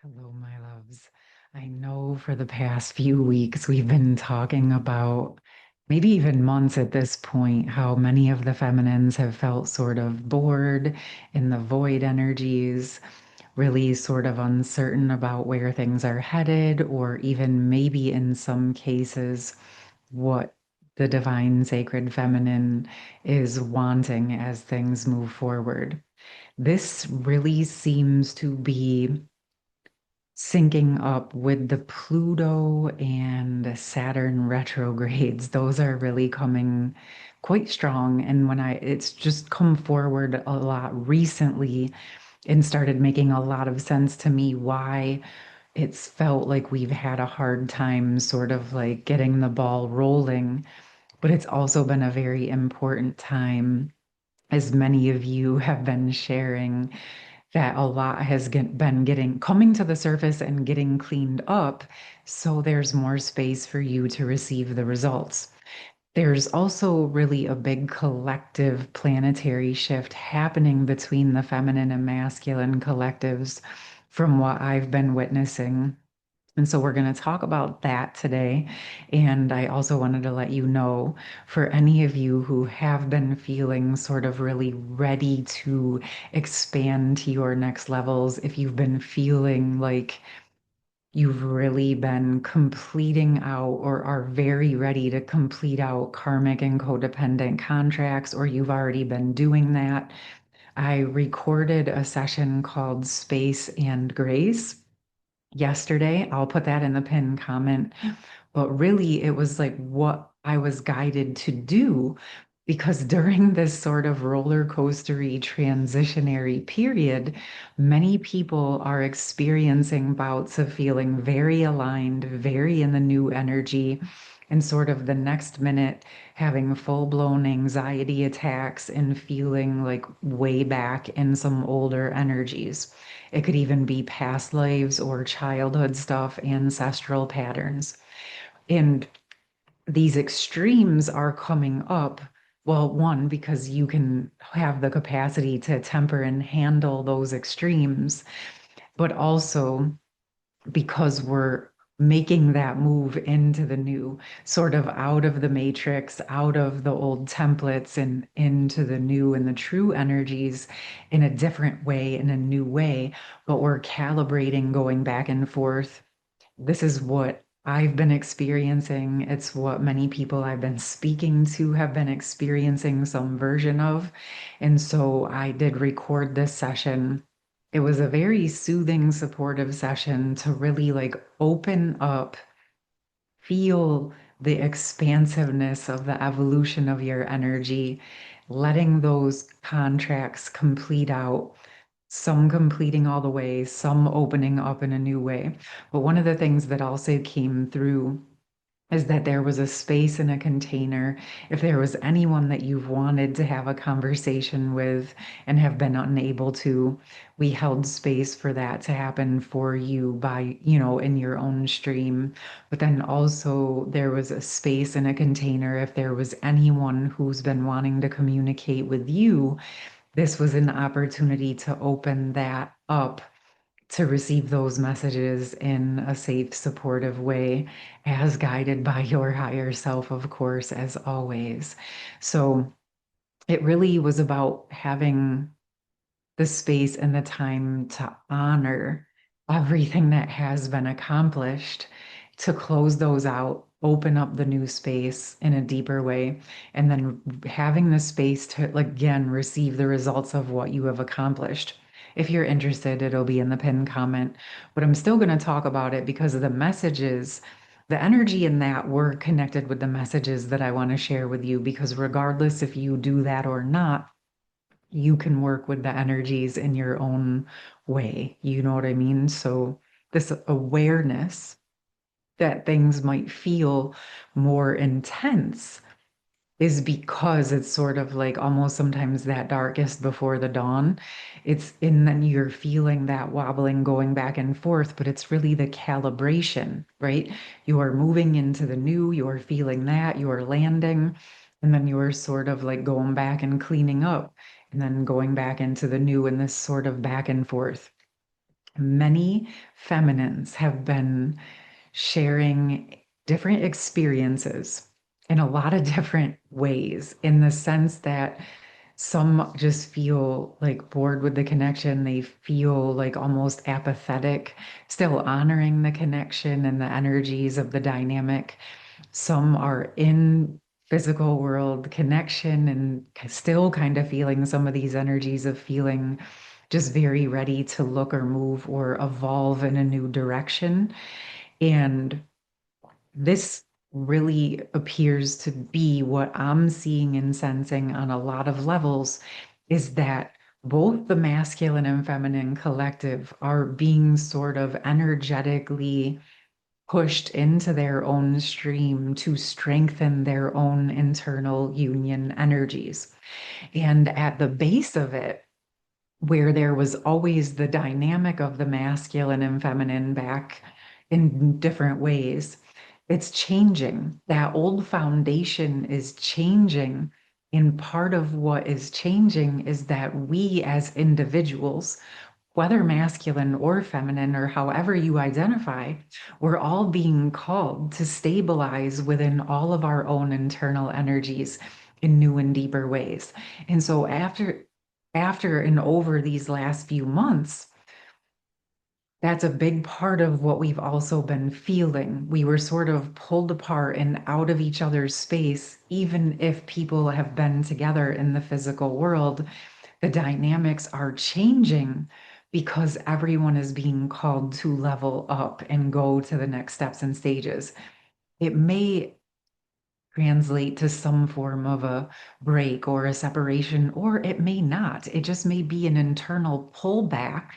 Hello, my loves. I know for the past few weeks we've been talking about, maybe even months at this point, how many of the feminines have felt sort of bored in the void energies, really sort of uncertain about where things are headed, or even maybe in some cases, what the divine sacred feminine is wanting as things move forward. This really seems to be syncing up with the Pluto and Saturn retrogrades. Those are really coming quite strong. And it's just come forward a lot recently and started making a lot of sense to me why it's felt like we've had a hard time sort of like getting the ball rolling. But it's also been a very important time, as many of you have been sharing, that a lot has been getting coming to the surface and getting cleaned up. So there's more space for you to receive the results. There's also really a big collective planetary shift happening between the feminine and masculine collectives from what I've been witnessing. And so we're going to talk about that today. And I also wanted to let you know, for any of you who have been feeling sort of really ready to expand to your next levels, if you've been feeling like you've really been completing out or are very ready to complete out karmic and codependent contracts, or you've already been doing that, I recorded a session called Space and Grace yesterday. I'll put that in the pinned comment. But really, it was like what I was guided to do because during this sort of roller coastery transitionary period, many people are experiencing bouts of feeling very aligned, very in the new energy, and sort of the next minute having full-blown anxiety attacks and feeling like way back in some older energies. It could even be past lives or childhood stuff, ancestral patterns. And these extremes are coming up. Well, one, because you can have the capacity to temper and handle those extremes, but also because we're making that move into the new, sort of out of the matrix, out of the old templates and into the new and the true energies in a different way, in a new way. But we're calibrating, going back and forth. This is what I've been experiencing. It's what many people I've been speaking to have been experiencing some version of. And so I did record this session. It was a very soothing, supportive session to really like open up, feel the expansiveness of the evolution of your energy, letting those contracts complete out, some completing all the way, some opening up in a new way. But one of the things that also came through is that there was a space in a container. If there was anyone that you've wanted to have a conversation with and have been unable to, we held space for that to happen for you by, in your own stream. But then also there was a space in a container if there was anyone who's been wanting to communicate with you. This was an opportunity to open that up to receive those messages in a safe, supportive way, as guided by your higher self, of course, as always. So it really was about having the space and the time to honor everything that has been accomplished, to close those out, open up the new space in a deeper way, and then having the space to, again, receive the results of what you have accomplished. If you're interested, it'll be in the pinned comment, but I'm still going to talk about it because of the messages. The energy in that were connected with the messages that I want to share with you, because regardless if you do that or not, you can work with the energies in your own way. You know what I mean? So, this awareness that things might feel more intense is because it's sort of like almost sometimes that darkest before the dawn. And then you're feeling that wobbling going back and forth, but it's really the calibration, right? You are moving into the new, you're feeling that, you're landing, and then you're sort of like going back and cleaning up, and then going back into the new, and this sort of back and forth. Many feminines have been sharing different experiences in a lot of different ways, in the sense that some just feel like bored with the connection. They feel like almost apathetic, still honoring the connection and the energies of the dynamic. Some are in physical world connection and still kind of feeling some of these energies of feeling just very ready to look or move or evolve in a new direction. And this really appears to be what I'm seeing and sensing on a lot of levels, is that both the masculine and feminine collective are being sort of energetically pushed into their own stream to strengthen their own internal union energies. And at the base of it, where there was always the dynamic of the masculine and feminine back in different ways, it's changing. That old foundation is changing. And part of what is changing is that we as individuals, whether masculine or feminine or however you identify, we're all being called to stabilize within all of our own internal energies in new and deeper ways. And so after and over these last few months, that's a big part of what we've also been feeling. We were sort of pulled apart and out of each other's space, even if people have been together in the physical world. The dynamics are changing because everyone is being called to level up and go to the next steps and stages. It may translate to some form of a break or a separation, or it may not. It just may be an internal pullback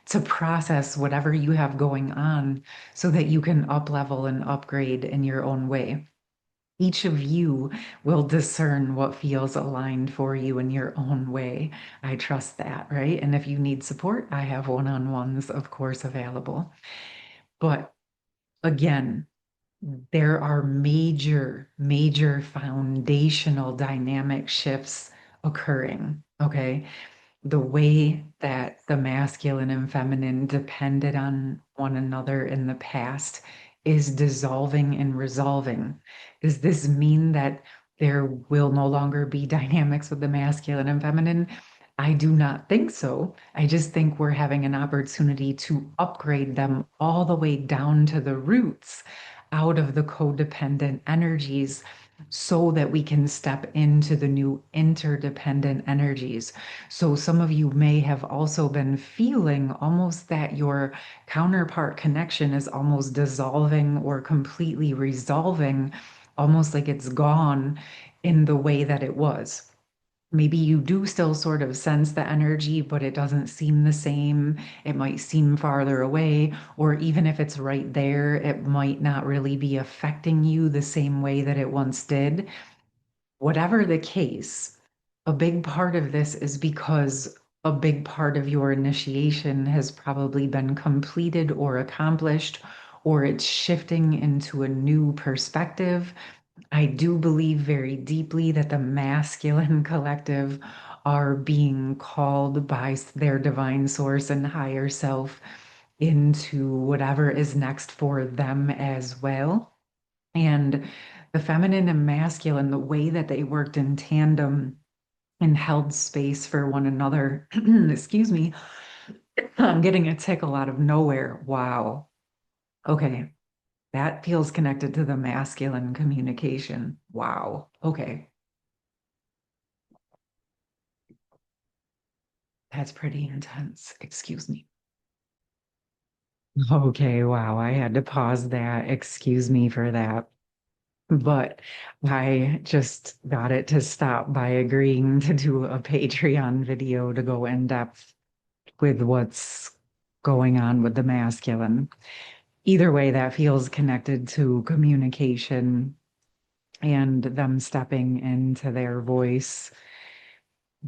to process whatever you have going on so that you can up level and upgrade in your own way. Each of you will discern what feels aligned for you in your own way. I trust that, right? And if you need support, I have one-on-ones, of course, available. But again, there are major, major foundational dynamic shifts occurring. Okay. The way that the masculine and feminine depended on one another in the past is dissolving and resolving. Does this mean that there will no longer be dynamics with the masculine and feminine? I do not think so. I just think we're having an opportunity to upgrade them all the way down to the roots, out of the codependent energies, so that we can step into the new interdependent energies. So some of you may have also been feeling almost that your counterpart connection is almost dissolving or completely resolving, almost like it's gone in the way that it was. Maybe you do still sort of sense the energy, but it doesn't seem the same. It might seem farther away, or even if it's right there, it might not really be affecting you the same way that it once did. Whatever the case, a big part of this is because a big part of your initiation has probably been completed or accomplished, or it's shifting into a new perspective. I do believe very deeply that the masculine collective are being called by their divine source and higher self into whatever is next for them as well. And the feminine and masculine, the way that they worked in tandem and held space for one another. Excuse me, I'm getting a tickle out of nowhere. Wow. Okay. That feels connected to the masculine communication. Wow. Okay. That's pretty intense. Excuse me. Okay. Wow. I had to pause that. Excuse me for that. But I just got it to stop by agreeing to do a Patreon video to go in depth with what's going on with the masculine. Either way, that feels connected to communication and them stepping into their voice,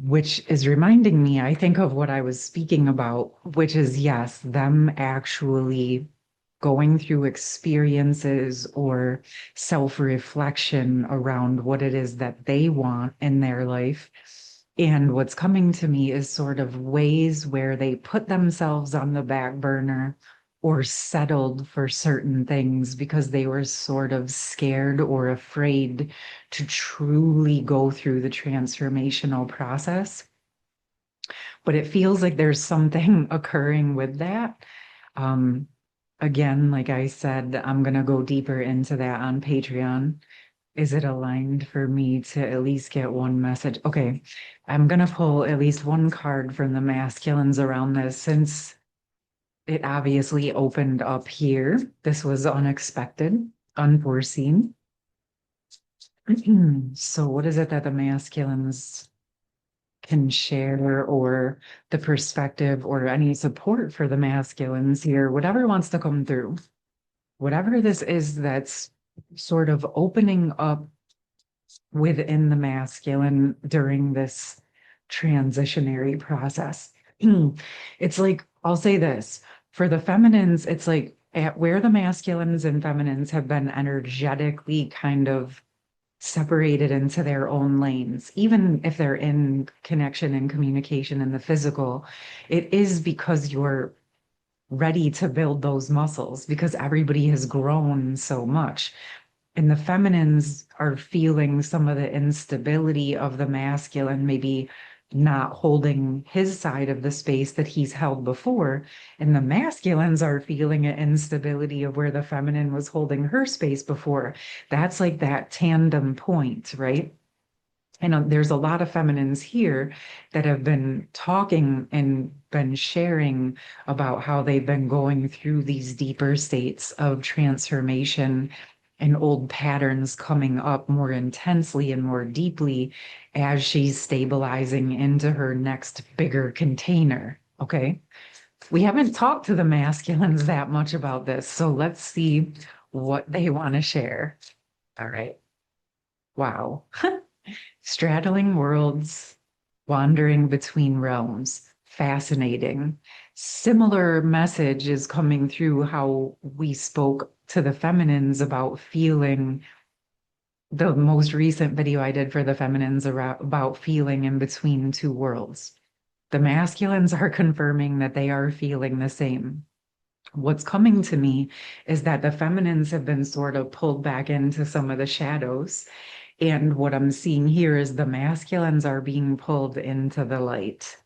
which is reminding me, I think, of what I was speaking about, which is, yes, them actually going through experiences or self-reflection around what it is that they want in their life, And what's coming to me is sort of ways where they put themselves on the back burner or settled for certain things because they were sort of scared or afraid to truly go through the transformational process. But it feels like there's something occurring with that. Um, Again, like I said, I'm going to go deeper into that on Patreon. Is it aligned for me to at least get one message? Okay, I'm gonna pull at least one card from the masculines around this since it obviously opened up here. This was unexpected, unforeseen. So what is it that the masculines can share or the perspective or any support for the masculines here, whatever wants to come through, whatever this is that's sort of opening up within the masculine during this transitionary process. It's like, I'll say this for the feminines, it's like at where the masculines and feminines have been energetically kind of separated into their own lanes, even if they're in connection and communication in the physical, it is because you're ready to build those muscles because everybody has grown so much. And the feminines are feeling some of the instability of the masculine, maybe not holding his side of the space that he's held before. And the masculines are feeling an instability of where the feminine was holding her space before. That's like that tandem point, right? And there's a lot of feminines here that have been talking and been sharing about how they've been going through these deeper states of transformation and old patterns coming up more intensely and more deeply as she's stabilizing into her next bigger container. Okay. We haven't talked to the masculines that much about this, so let's see what they want to share. All right. Wow. Straddling worlds, wandering between realms. Fascinating. Similar message is coming through how we spoke to the feminines about feeling the most recent video I did for the feminines about feeling in between two worlds. The masculines are confirming that they are feeling the same. What's coming to me is that the feminines have been sort of pulled back into some of the shadows. And what I'm seeing here is the masculines are being pulled into the light.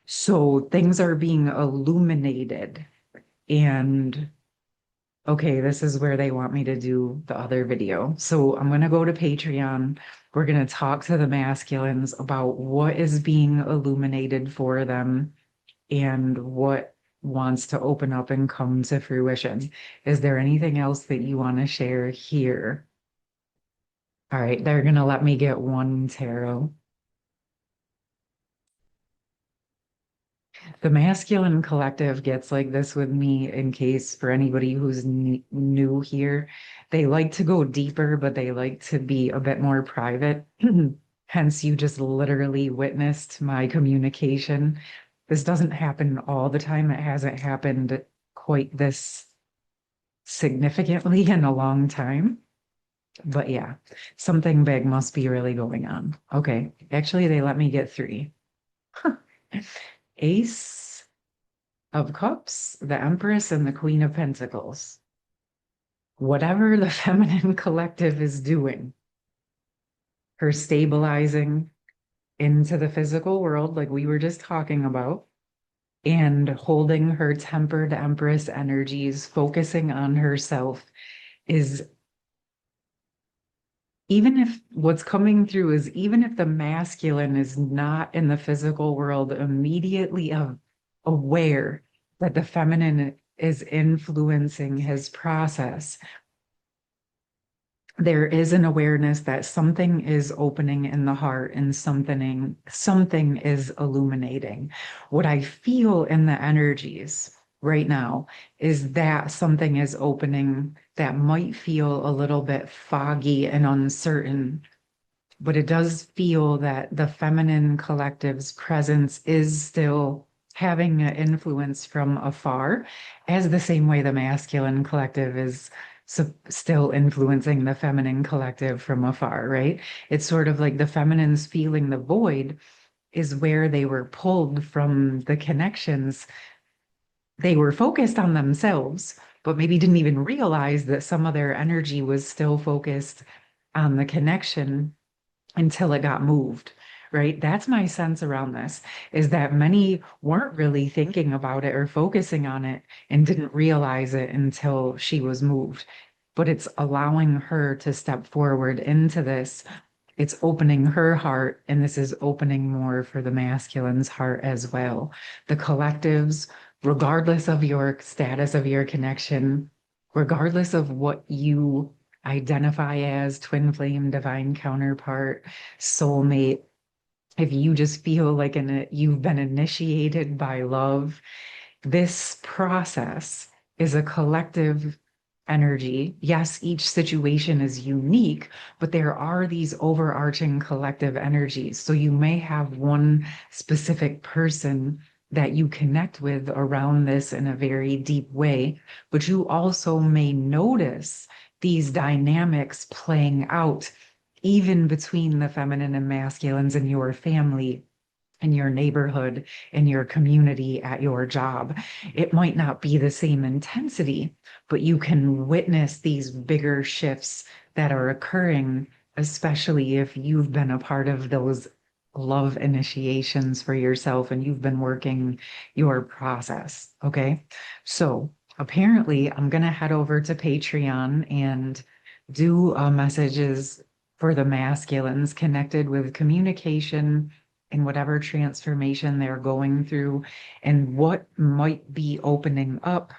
So things are being illuminated. And okay, this is where they want me to do the other video. So I'm going to go to Patreon. We're going to talk to the masculines about what is being illuminated for them and what wants to open up and come to fruition. Is there anything else that you want to share here? All right, they're going to let me get one tarot. The masculine collective gets like this with me in case for anybody who's new here. They like to go deeper, but they like to be a bit more private. Hence, you just literally witnessed my communication. This doesn't happen all the time. It hasn't happened quite this significantly in a long time. But yeah, something big must be really going on. Okay, actually, they let me get three. Ace of Cups, the Empress, and the Queen of Pentacles. Whatever the feminine collective is doing, her stabilizing into the physical world, like we were just talking about, and holding her tempered Empress energies, focusing on herself, is even if what's coming through is even if the masculine is not in the physical world immediately aware that the feminine is influencing his process, there is an awareness that something is opening in the heart and something is illuminating. What I feel in the energies right now is that something is opening that might feel a little bit foggy and uncertain, but it does feel that the feminine collective's presence is still having an influence from afar, as the same way the masculine collective is still influencing the feminine collective from afar, right? It's sort of like the feminine's feeling the void, is where they were pulled from the connections. They were focused on themselves, but maybe didn't even realize that some of their energy was still focused on the connection until it got moved, right? That's my sense around this, is that many weren't really thinking about it or focusing on it and didn't realize it until she was moved. But it's allowing her to step forward into this. It's opening her heart, and this is opening more for the masculine's heart as well. The collectives, regardless of your status of your connection, regardless of what you identify as twin flame, divine counterpart, soulmate, if you just feel like you've been initiated by love, this process is a collective energy. Yes, each situation is unique, but there are these overarching collective energies. So you may have one specific person that you connect with around this in a very deep way, but you also may notice these dynamics playing out even between the feminine and masculines in your family, in your neighborhood, in your community, at your job. It might not be the same intensity, but you can witness these bigger shifts that are occurring, especially if you've been a part of those love initiations for yourself and you've been working your process. Okay. So apparently, I'm going to head over to Patreon and do messages for the masculines connected with communication in whatever transformation they're going through and what might be opening up,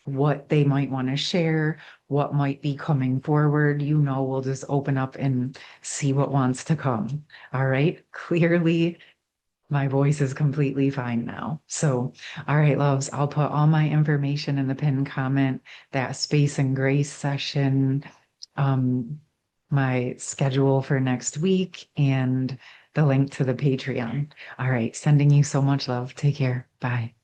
what they might want to share, what might be coming forward. We'll just open up and see what wants to come. All right. Clearly, my voice is completely fine now. So, all right, loves, I'll put all my information in the pinned comment, that space and grace session, um, my schedule for next week, and the link to the Patreon. All right, sending you so much love. Take care. Bye.